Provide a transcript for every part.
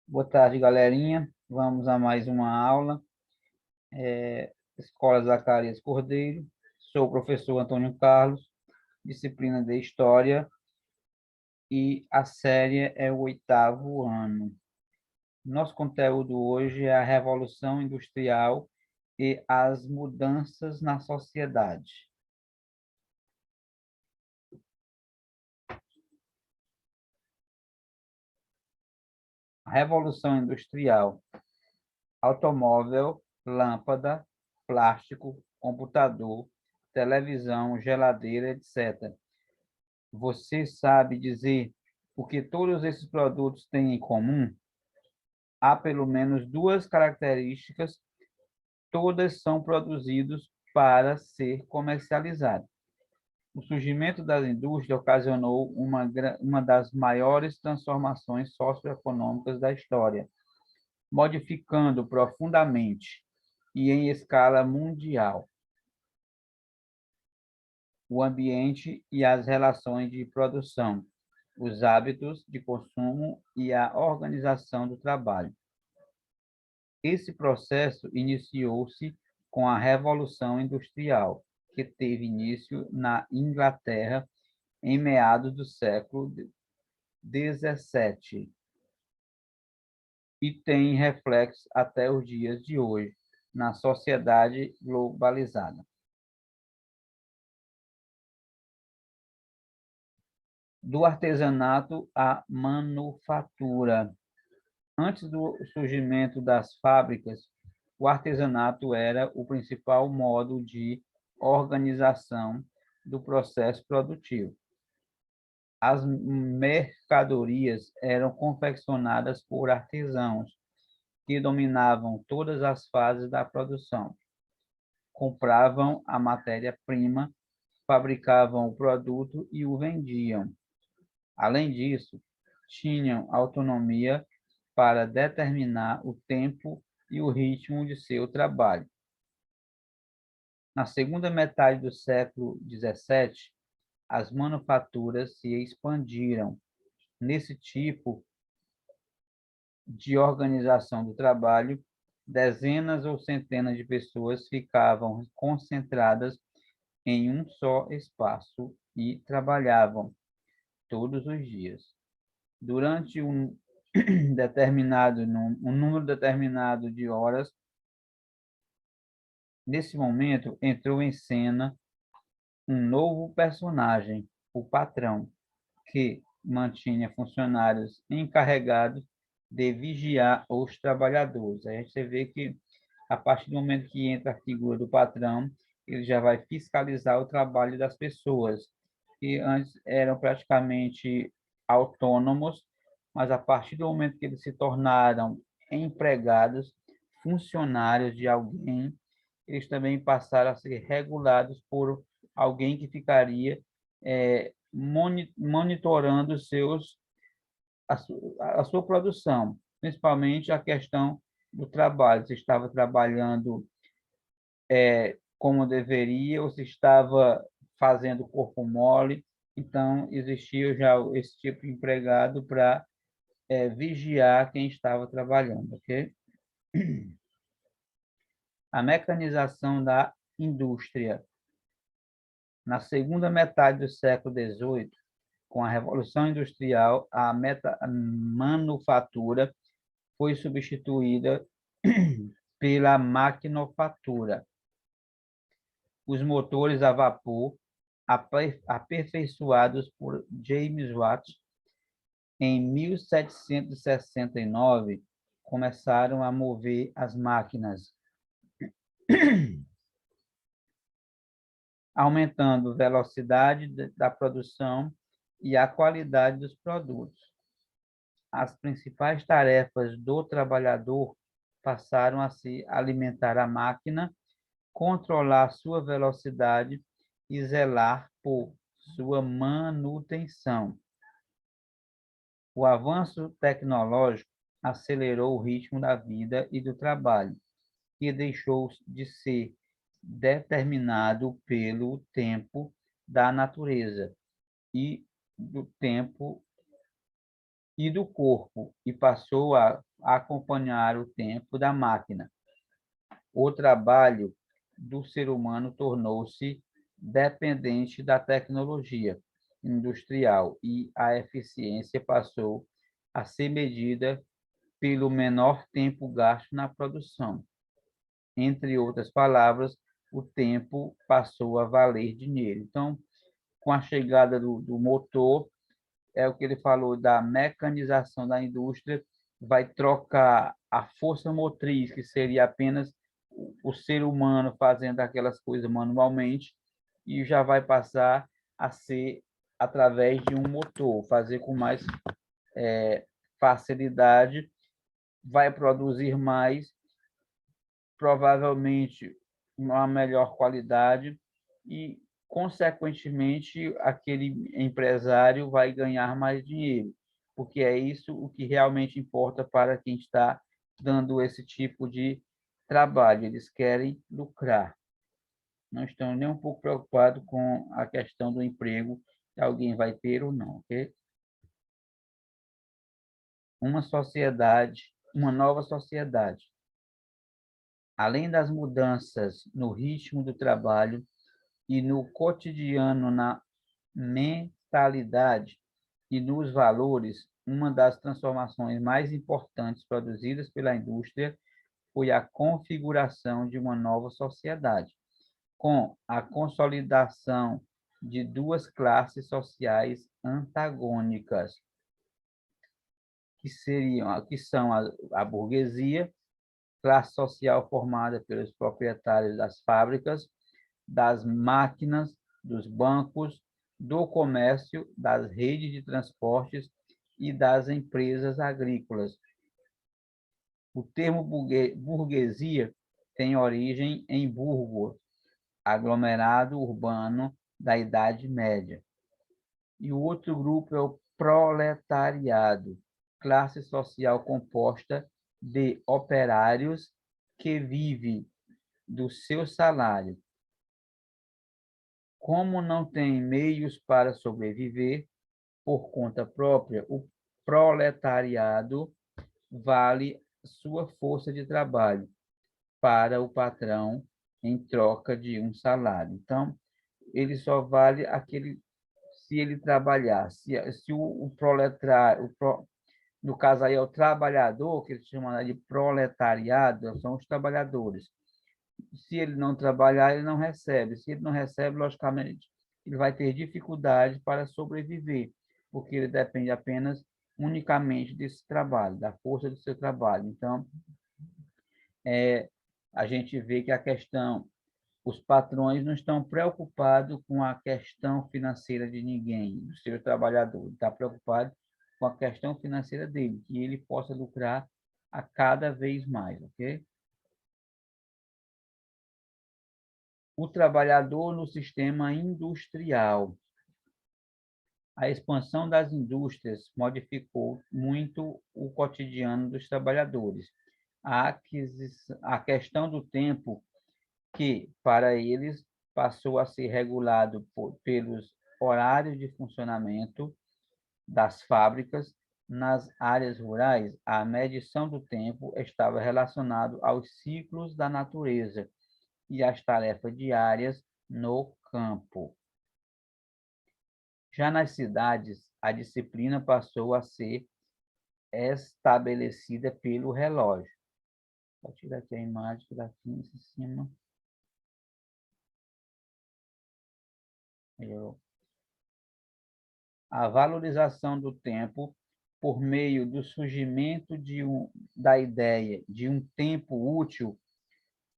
Boa tarde, galerinha. Vamos a mais uma aula. Escola Zacarias Cordeiro. Sou o professor Antônio Carlos, disciplina de História, e a série é o 8º ano. Nosso conteúdo hoje é a Revolução Industrial e as mudanças na sociedade. A Revolução Industrial: automóvel, lâmpada, plástico, computador, televisão, geladeira, etc. Você sabe dizer o que todos esses produtos têm em comum? Há pelo menos duas características: todas são produzidos para ser comercializados. O surgimento das indústrias ocasionou uma das maiores transformações socioeconômicas da história, modificando profundamente e em escala mundial o ambiente e as relações de produção, os hábitos de consumo e a organização do trabalho. Esse processo iniciou-se com a Revolução Industrial, que teve início na Inglaterra em meados do século XVII e tem reflexos até os dias de hoje na sociedade globalizada. Do artesanato à manufatura. Antes do surgimento das fábricas, o artesanato era o principal modo de organização do processo produtivo. As mercadorias eram confeccionadas por artesãos que dominavam todas as fases da produção. Compravam a matéria-prima, fabricavam o produto e o vendiam. Além disso, tinham autonomia para determinar o tempo e o ritmo de seu trabalho. Na segunda metade do século XVII, as manufaturas se expandiram. Nesse tipo de organização do trabalho, dezenas ou centenas de pessoas ficavam concentradas em um só espaço e trabalhavam todos os dias. Durante um número determinado de horas. Nesse momento, entrou em cena um novo personagem, o patrão, que mantinha funcionários encarregados de vigiar os trabalhadores. Aí você vê que, a partir do momento que entra a figura do patrão, ele já vai fiscalizar o trabalho das pessoas, que antes eram praticamente autônomos, mas a partir do momento que eles se tornaram empregados, funcionários de alguém, eles também passaram a ser regulados por alguém que ficaria monitorando a sua produção, principalmente a questão do trabalho, se estava trabalhando como deveria ou se estava fazendo corpo mole. Então, existia já esse tipo de empregado para vigiar quem estava trabalhando, ok? A mecanização da indústria. Na segunda metade do século XVIII, com a Revolução Industrial, a manufatura foi substituída pela maquinofatura. Os motores a vapor, aperfeiçoados por James Watt, em 1769, começaram a mover as máquinas, aumentando a velocidade da produção e a qualidade dos produtos. As principais tarefas do trabalhador passaram a se alimentar a máquina, controlar sua velocidade e zelar por sua manutenção. O avanço tecnológico acelerou o ritmo da vida e do trabalho, que deixou de ser determinado pelo tempo da natureza e do tempo e do corpo, e passou a acompanhar o tempo da máquina. O trabalho do ser humano tornou-se dependente da tecnologia industrial e a eficiência passou a ser medida pelo menor tempo gasto na produção. Entre outras palavras, o tempo passou a valer dinheiro. Então, com a chegada do motor, é o que ele falou da mecanização da indústria, vai trocar a força motriz, que seria apenas o ser humano fazendo aquelas coisas manualmente, e já vai passar a ser através de um motor, fazer com mais facilidade, vai produzir mais, provavelmente uma melhor qualidade e, consequentemente, aquele empresário vai ganhar mais dinheiro, porque é isso o que realmente importa para quem está dando esse tipo de trabalho. Eles querem lucrar. Não estão nem um pouco preocupados com a questão do emprego que alguém vai ter ou não, ok? Uma nova sociedade. Além das mudanças no ritmo do trabalho e no cotidiano, na mentalidade e nos valores, uma das transformações mais importantes produzidas pela indústria foi a configuração de uma nova sociedade, com a consolidação de duas classes sociais antagônicas, que são a burguesia, classe social formada pelos proprietários das fábricas, das máquinas, dos bancos, do comércio, das redes de transportes e das empresas agrícolas. O termo burguesia tem origem em burgo, aglomerado urbano da Idade Média. E o outro grupo é o proletariado, classe social composta de operários que vive do seu salário. Como não tem meios para sobreviver por conta própria, o proletariado vale sua força de trabalho para o patrão em troca de um salário. Então, ele só vale aquele se ele trabalhar. Se o proletário, no caso aí é o trabalhador, que eles chamam de proletariado, são os trabalhadores. Se ele não trabalhar, ele não recebe. Se ele não recebe, logicamente, ele vai ter dificuldade para sobreviver, porque ele depende apenas, unicamente desse trabalho, da força do seu trabalho. Então, a gente vê que os patrões não estão preocupados com a questão financeira de ninguém, do seu trabalhador. Está preocupado com a questão financeira dele, que ele possa lucrar a cada vez mais, ok? O trabalhador no sistema industrial. A expansão das indústrias modificou muito o cotidiano dos trabalhadores. A questão do tempo, que para eles passou a ser regulado pelos horários de funcionamento das fábricas. Nas áreas rurais, a medição do tempo estava relacionado aos ciclos da natureza e às tarefas diárias no campo. Já nas cidades, a disciplina passou a ser estabelecida pelo relógio. Vou tirar aqui a imagem daqui em cima. A valorização do tempo por meio do surgimento da ideia de um tempo útil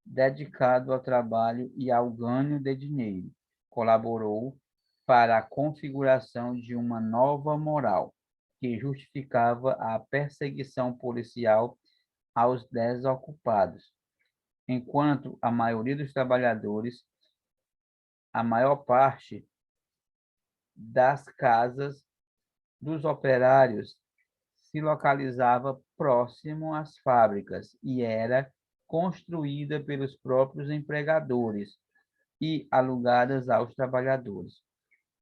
dedicado ao trabalho e ao ganho de dinheiro. Colaborou para a configuração de uma nova moral, que justificava a perseguição policial aos desocupados. Enquanto a maioria dos trabalhadores, a maior parte das casas dos operários se localizava próximo às fábricas e era construída pelos próprios empregadores e alugadas aos trabalhadores.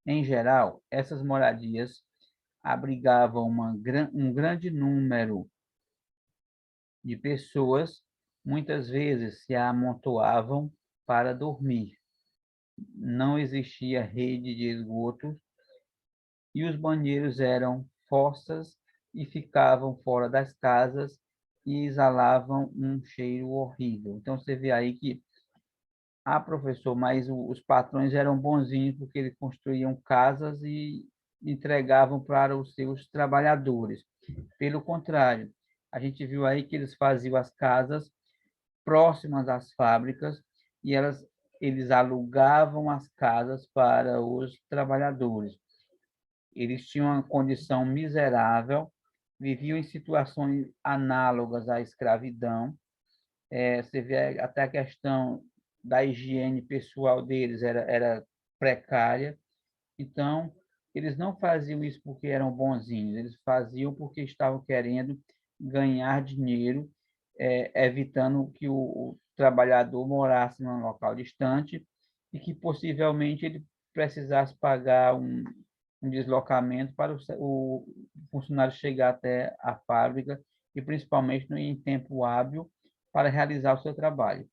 Em geral, essas moradias abrigava um grande número de pessoas, muitas vezes se amontoavam para dormir. Não existia rede de esgoto e os banheiros eram fossas e ficavam fora das casas e exalavam um cheiro horrível. Então, você vê aí que, professor, mas os patrões eram bonzinhos porque eles construíam casas e entregavam para os seus trabalhadores. Pelo contrário, a gente viu aí que eles faziam as casas próximas às fábricas e eles alugavam as casas para os trabalhadores. Eles tinham uma condição miserável, viviam em situações análogas à escravidão. Você vê até a questão da higiene pessoal deles era precária. Então, eles não faziam isso porque eram bonzinhos, eles faziam porque estavam querendo ganhar dinheiro, evitando que o trabalhador morasse num local distante e que possivelmente ele precisasse pagar um deslocamento para o funcionário chegar até a fábrica e principalmente em tempo hábil para realizar o seu trabalho.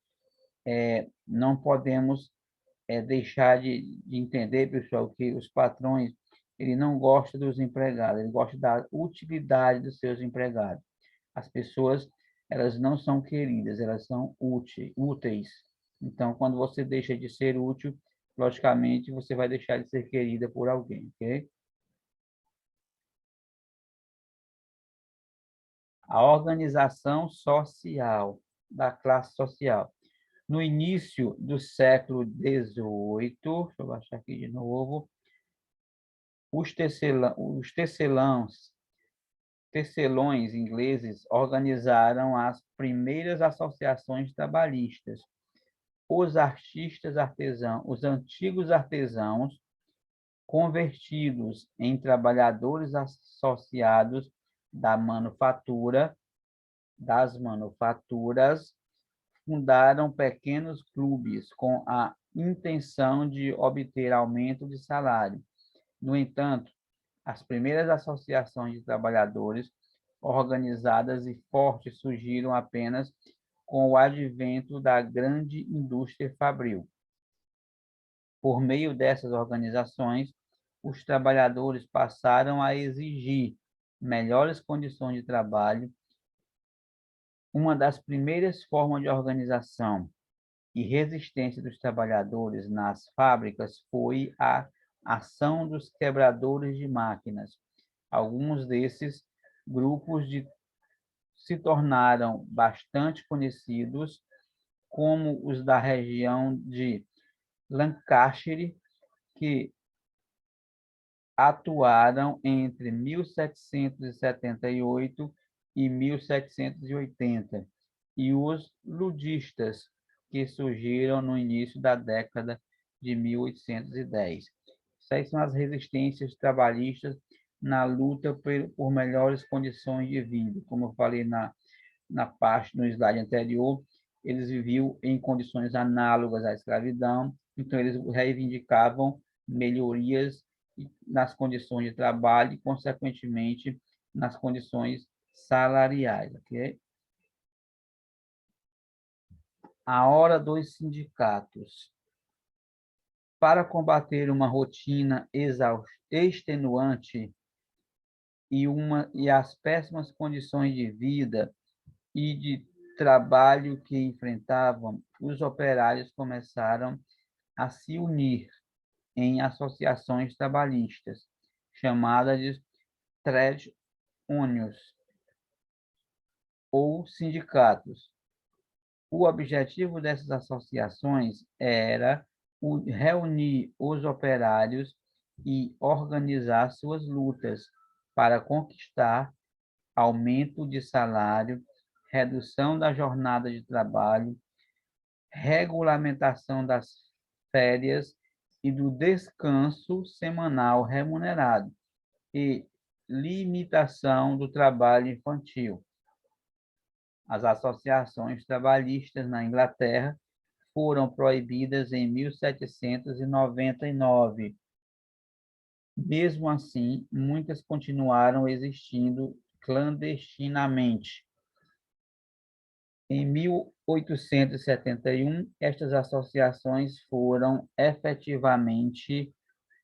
Não podemos deixar de entender, pessoal, que os patrões ele não gosta dos empregados, ele gosta da utilidade dos seus empregados. As pessoas, elas não são queridas, elas são úteis. Então, quando você deixa de ser útil, logicamente, você vai deixar de ser querida por alguém, ok? A organização social, da classe social. No início do século XVIII, deixa eu baixar aqui de novo, tecelões ingleses organizaram as primeiras associações trabalhistas. Os antigos artesãos, convertidos em trabalhadores associados das manufaturas, fundaram pequenos clubes com a intenção de obter aumento de salário. No entanto, as primeiras associações de trabalhadores organizadas e fortes surgiram apenas com o advento da grande indústria fabril. Por meio dessas organizações, os trabalhadores passaram a exigir melhores condições de trabalho. Uma das primeiras formas de organização e resistência dos trabalhadores nas fábricas foi a ação dos quebradores de máquinas. Alguns desses grupos se tornaram bastante conhecidos, como os da região de Lancashire, que atuaram entre 1778 e 1780, e os ludistas, que surgiram no início da década de 1810. Essas são as resistências trabalhistas na luta por melhores condições de vida. Como eu falei no slide anterior, eles viviam em condições análogas à escravidão, então eles reivindicavam melhorias nas condições de trabalho e, consequentemente, nas condições salariais, ok? A hora dos sindicatos. Para combater uma rotina extenuante e as péssimas condições de vida e de trabalho que enfrentavam, os operários começaram a se unir em associações trabalhistas, chamadas de trade unions, ou sindicatos. O objetivo dessas associações era reunir os operários e organizar suas lutas para conquistar aumento de salário, redução da jornada de trabalho, regulamentação das férias e do descanso semanal remunerado e limitação do trabalho infantil. As associações trabalhistas na Inglaterra foram proibidas em 1799. Mesmo assim, muitas continuaram existindo clandestinamente. Em 1871, estas associações foram efetivamente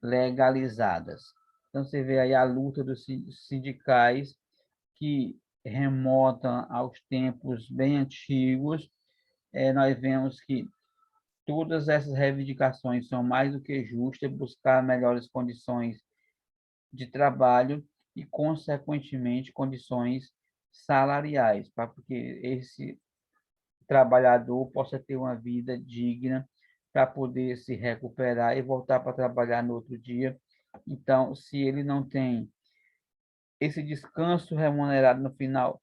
legalizadas. Então, você vê aí a luta dos sindicais que remonta aos tempos bem antigos. Nós vemos que todas essas reivindicações são mais do que justas, buscar melhores condições de trabalho e, consequentemente, condições salariais, para que esse trabalhador possa ter uma vida digna para poder se recuperar e voltar para trabalhar no outro dia. Então, se ele não tem esse descanso remunerado no final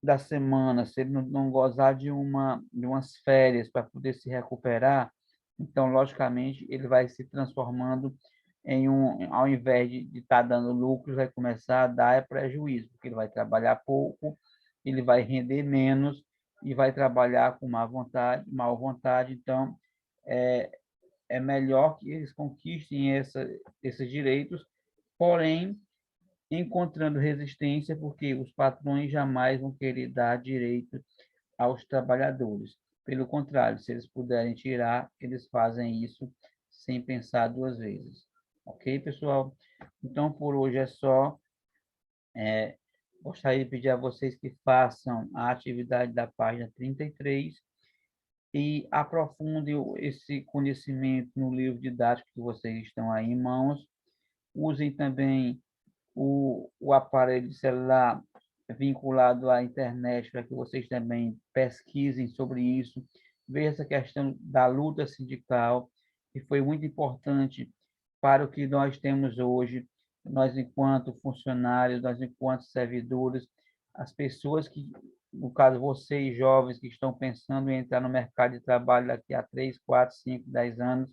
da semana, se ele não gozar de umas férias para poder se recuperar, então, logicamente, ele vai se transformando ao invés de estar dando lucros, vai começar a dar prejuízo, porque ele vai trabalhar pouco, ele vai render menos e vai trabalhar com má vontade, mal vontade. Então, é, é melhor que eles conquistem esses direitos, porém, encontrando resistência, porque os patrões jamais vão querer dar direito aos trabalhadores. Pelo contrário, se eles puderem tirar, eles fazem isso sem pensar duas vezes. Ok, pessoal? Então, por hoje é só. Gostaria de pedir a vocês que façam a atividade da página 33 e aprofundem esse conhecimento no livro didático que vocês estão aí em mãos. Usem também o aparelho celular vinculado à internet para que vocês também pesquisem sobre isso, vejam essa questão da luta sindical, que foi muito importante para o que nós temos hoje, nós enquanto funcionários, nós enquanto servidores, as pessoas que, no caso vocês jovens que estão pensando em entrar no mercado de trabalho daqui a 3, 4, 5, 10 anos,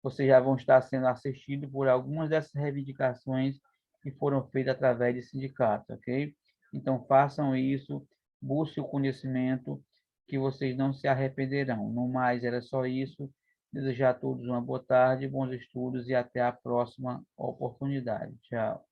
vocês já vão estar sendo assistidos por algumas dessas reivindicações que foram feitas através de sindicatos, ok? Então, façam isso, busquem o conhecimento, que vocês não se arrependerão. No mais, era só isso. Desejar a todos uma boa tarde, bons estudos e até a próxima oportunidade. Tchau.